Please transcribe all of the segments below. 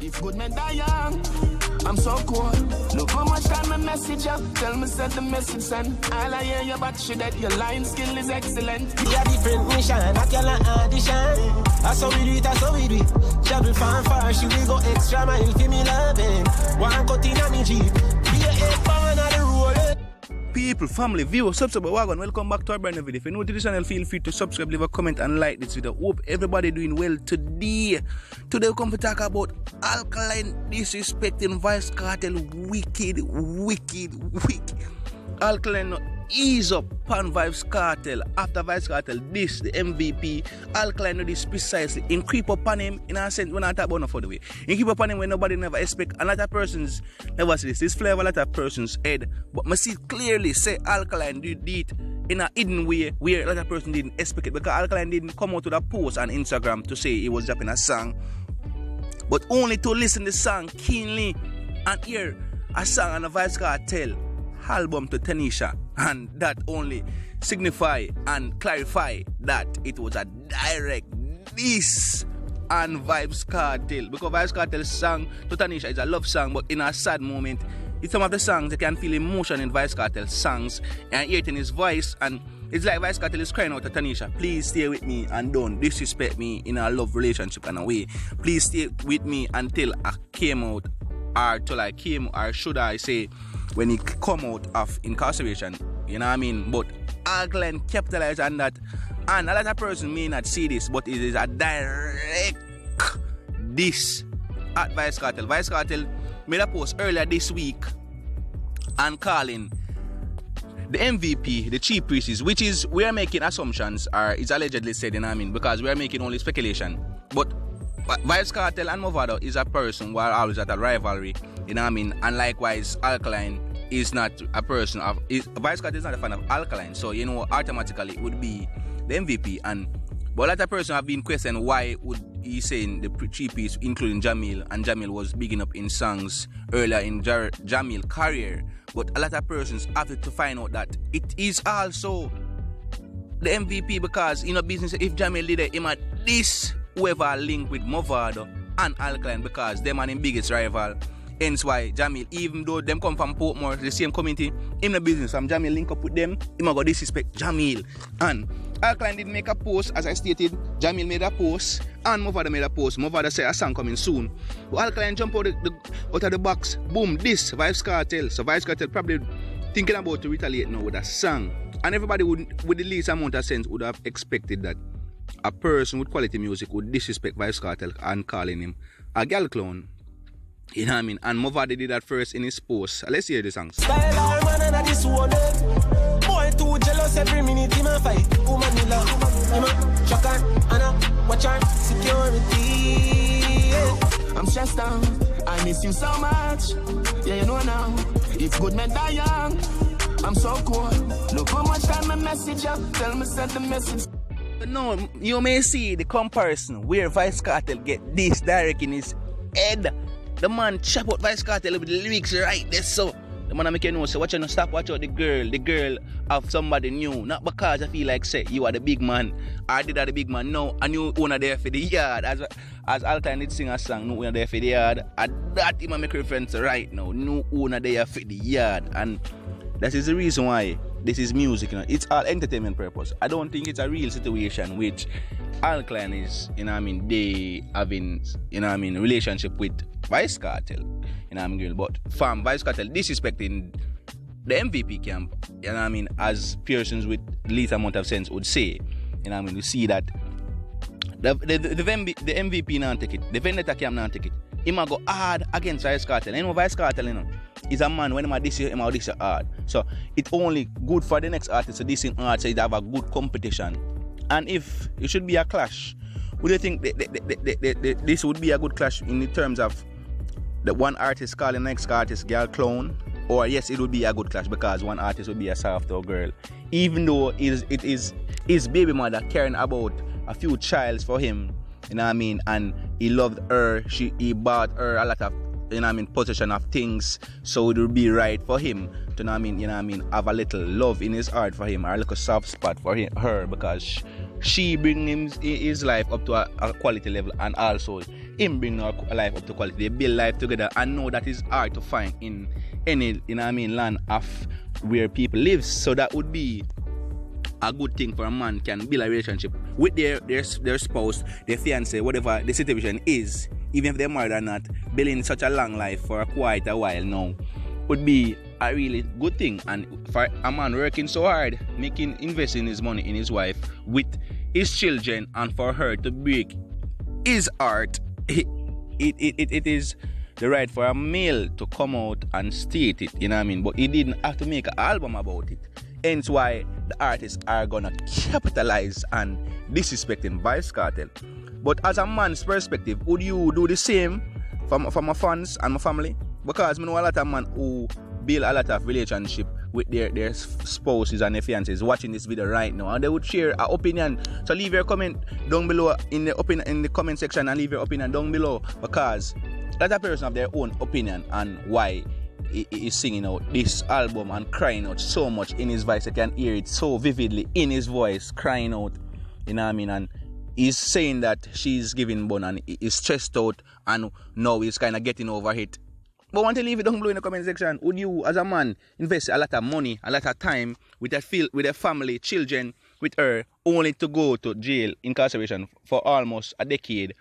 If good men die young, I'm so cool. Look how much time my message up. Tell me send the message send. All I hear you but shit that your line skill is excellent. We a different mission, not your audition. That's how we do it, that's how we do it. Travel far, she will go extra mile for me loving. One cut in a me Jeep. Be a head pound on the road. People, family, viewers, subscribe, welcome back to our brand new video. If you're new to this channel, feel free to subscribe, leave a comment and like this video. Hope everybody doing well today. Today we come to talk about Alkaline disrespecting Vybz Kartel. Wicked. Alkaline ease up on Vybz Kartel. After Vybz Kartel this, the MVP, Alkaline know this precisely. In creep up on him, in a sense, when I talk about no for the way. In creep up on him when nobody never expect. A lot of persons never see this. This flavor a lot of persons head. But I see clearly say Alkaline did it in a hidden way where a lot of persons didn't expect it. Because Alkaline didn't come out with a post on Instagram to say he was dropping a song. But only to listen to the song keenly and hear a song on a Vybz Kartel album to Tanisha, and that only signify and clarify that it was a direct diss on Vybz Kartel, because Vybz Kartel's song to Tanisha is a love song, but in a sad moment. In some of the songs you can feel emotion in Vybz Kartel's songs and hear it in his voice, and it's like Vybz Kartel is crying out to Tanisha, please stay with me and don't disrespect me in a love relationship in a way. Please stay with me until I came out, or till I came, or should I say when he come out of incarceration, you know what I mean? But Alkaline capitalized on that, and a lot of person may not see this, but it is a direct diss at Vybz Kartel. Vybz Kartel made a post earlier this week and calling the MVP the chief priest, which is, we are making assumptions, or it's allegedly said, you know what I mean, because we are making only speculation. But Vybz Kartel and Movado is a person who are always at a rivalry, you know what I mean, and likewise Alkaline is not a person of, Vybz Kartel is not a fan of Alkaline, so you know automatically it would be the MVP. And but a lot of persons have been questioning why would he saying the chief piece including Jamil, and Jamil was bigging up in songs earlier in Jamil's career. But a lot of persons have to find out that it is also the MVP, because in a business if Jamil did it, he might this whoever link with Movado and Alkaline, because them are the biggest rival. Hence why Jamil, even though them come from Portmore, the same community, in the business, from Jamil link up with them, he might go disrespect Jamil. And Alkaline did make a post, as I stated, Jamil made a post, and Movado made a post. Movado said a song coming soon. But Alkaline jump out of the box, boom, this, Vybz Kartel. So Vybz Kartel probably thinking about to retaliate now with a song. And everybody would, with the least amount of sense, would have expected that a person with quality music would disrespect Vybz Kartel and calling him a gal clown. You know what I mean? And Movado did that first in his post. Let's hear the songs. Boy too jealous every minute in my fight. Woman me love, chuck on, Anna, watch on, security. I'm stressed out, I miss you so much. Yeah, you know now, if good men die young, I'm so cool. Look how much time my message up. Tell me send the message. No, you may see the comparison where Vybz Kartel get this direct in his head. The man chop out Vybz Kartel with the lyrics right there, so the man make you know, so watch out, stop, watch out the girl of somebody new. Not because I feel like say you are the big man, or did are the big man. No, a new owner there for the yard. As Alkaline did sing a song, new owner there for the yard. And that him make reference right now, new owner there for the yard. And that is the reason why this is music, you know. It's all entertainment purpose. I don't think it's a real situation which Alkaline is, you know what I mean, they having, you know what I mean, relationship with Vybz Kartel, you know what I mean, but from Vybz Kartel disrespecting the MVP camp, you know what I mean, as persons with least amount of sense would say, you know what I mean, we see that the MVP not take it, the Vendetta camp not take it. He might go hard against Vybz Kartel. You know Vybz Kartel, you know, is a man when he diss you, he diss hard. So it's only good for the next artist to diss him hard, so he have a good competition. And if it should be a clash, would you think this would be a good clash in the terms of the one artist calling the next artist girl clone? Or yes, it would be a good clash because one artist would be a soft or girl, even though it is his baby mother caring about a few childs for him, you know what I mean, and he loved her, he bought her a lot of, you know what I mean, possession of things, so it would be right for him to, you know what I mean, have a little love in his heart for him, or a little soft spot for her, because she bring his life up to a quality level, and also him bring her life up to quality. They build life together, and know that is hard to find in any, land of where people live. So that would be a good thing for a man can build a relationship with their spouse, their fiance, whatever the situation is, even if they're married or not. Building such a long life for quite a while now would be a really good thing. And for a man working so hard, investing his money in his wife with his children, and for her to break his heart, it is the right for a male to come out and state it, but he didn't have to make an album about it. Hence why the artists are gonna capitalize on disrespecting Vybz Kartel. But as a man's perspective, would you do the same for my fans and my family? Because I know a lot of men who build a lot of relationship with their spouses and their fiancés watching this video right now, and they would share an opinion. So leave your comment down below in the comment section, and leave your opinion down below, because that person have their own opinion on why he is singing out this album and crying out so much in his voice. I can hear it so vividly in his voice, crying out, and he's saying that she's giving bone and he's stressed out, and now he's kind of getting over it. But I want to leave it down below in the comment section. Would you, as a man, invest a lot of money, a lot of time with a family, children, with her, only to go to jail, incarceration for almost a decade,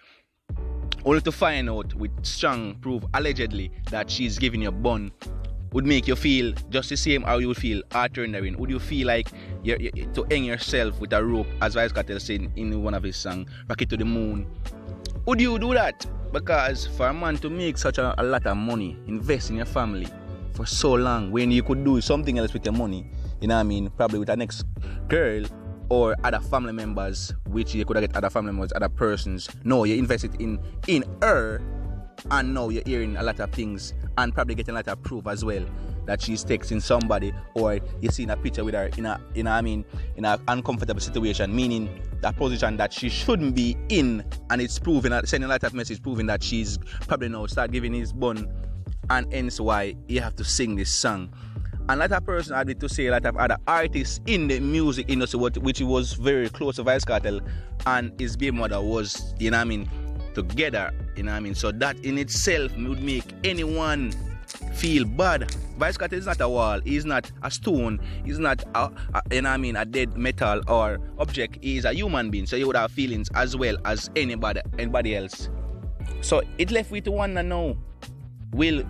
only to find out with strong proof, allegedly, that she's giving you a bun? Would make you feel just the same how you would feel after in the ring? Would you feel like you're to hang yourself with a rope, as Vybz Kartel said in one of his songs, Rock It to the Moon? Would you do that? Because for a man to make such a lot of money, invest in your family for so long, when you could do something else with your money, probably with a next girl or other family members, which you could have get other family members, other persons. No, you invested in her, and now you're hearing a lot of things, and probably getting a lot of proof as well that she's texting somebody, or you're seeing a picture with her in a uncomfortable situation, meaning that position that she shouldn't be in, and it's proving, sending a lot of message proving that she's probably now start giving his bun, and hence why you have to sing this song. And a lot of person had to say a lot of other artists in the music industry, which was very close to Vybz Kartel, and his baby mother was, together, So that in itself would make anyone feel bad. Vybz Kartel is not a wall, he's not a stone, he's not a dead metal or object. He is a human being, so he would have feelings as well as anybody else. So it left me to wonder now, will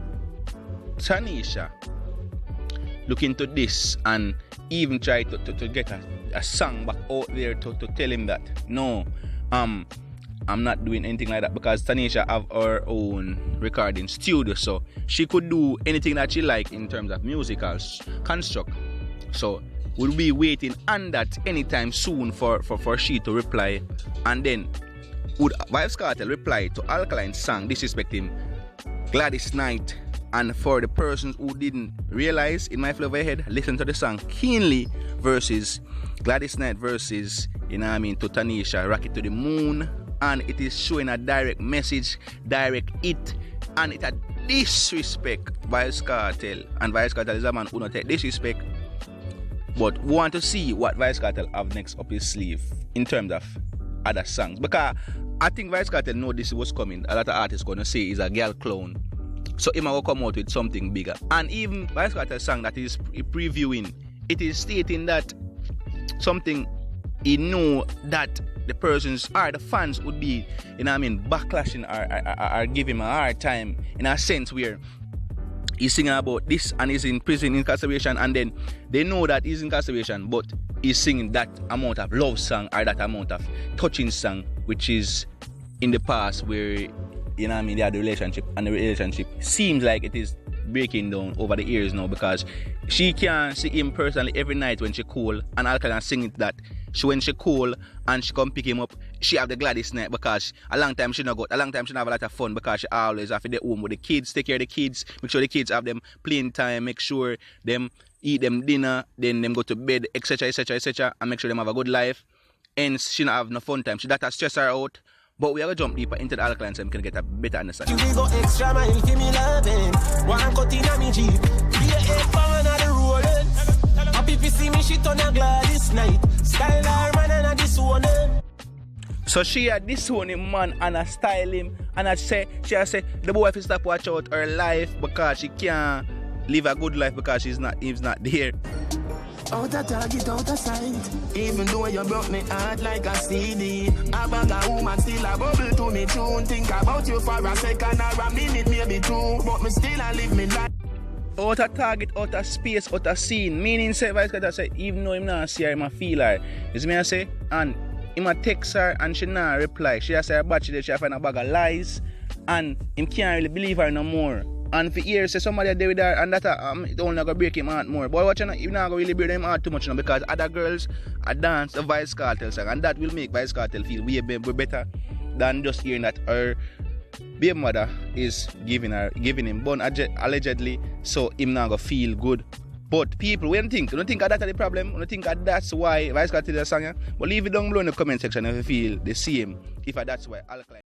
Tanisha look into this and even try to get a song back out there to tell him that no, I'm not doing anything like that, because Tanisha have her own recording studio, so she could do anything that she like in terms of musical construct. So we'll be waiting on that anytime soon for she to reply. And then would Vybz Kartel reply to Alkaline song disrespecting Gladdest Night? And for the persons who didn't realize, in my flavor head, listen to the song keenly versus Gladdest Night versus to Tanisha, Rock It to the Moon. And it is showing a direct message, direct hit, and it a disrespect Vybz Kartel. And Vybz Kartel is a man who not take disrespect. But we want to see what Vybz Kartel have next up his sleeve in terms of other songs. Because I think Vybz Kartel know this was coming. A lot of artists gonna say he's a girl clone. So he might come out with something bigger. And even Vybz Kartel song that is previewing, it is stating that something he know that the persons or the fans would be, backlashing or give him a hard time, in a sense where he's singing about this and he's in prison, incarceration, and then they know that he's incarceration, but he's singing that amount of love song or that amount of touching song, which is in the past where they had the relationship, and the relationship seems like it is breaking down over the years now, because she can see him personally every night when she call, and Alkaline singing that when she call and she come pick him up, she have the gladdest night, because a long time she not have a lot of fun, because she always have to the home with the kids, take care of the kids, make sure the kids have them playing time, make sure them eat them dinner, then them go to bed, etc, and make sure them have a good life. Hence she not have no fun time, she that stress her out. But we are going to jump deeper into the Alkaline so we can get a better understanding. You will go extra mile, give me loving. One cut in a me Jeep. Be a 8 pound on the road. Happy you see me, she turn a Gladdest Night. Style her man and a disown him. So she had disown him man and a style him and she say the boy have stop watch out her life because she can't live a good life because he's not there. Out of target, out of sight. Even though you broke me heart like a CD. A bag of woman still a bubble to me tune. Think about you for a second or a minute, maybe two. But me still a live me life. Out of target, out of space, out of scene. Meaning say Vybz Kartel say even though him not see her, him a feel her. You see me I say? And him a text her and she not reply. She a say her battery there, she a find a bag of lies. And him can't really believe her no more. And for years, say somebody there with her, and that it only gonna break him heart more. But watch out, you not gonna really break him heart too much now because other girls are dance the Vybz Kartel song, and that will make Vybz Kartel feel way better than just hearing that her baby mother is giving him bun allegedly, so him not gonna feel good. But people, when you don't think that's the problem, you don't think that's why Vybz Kartel is a song, but leave it down below in the comment section if you feel the same, if that's why Alkaline.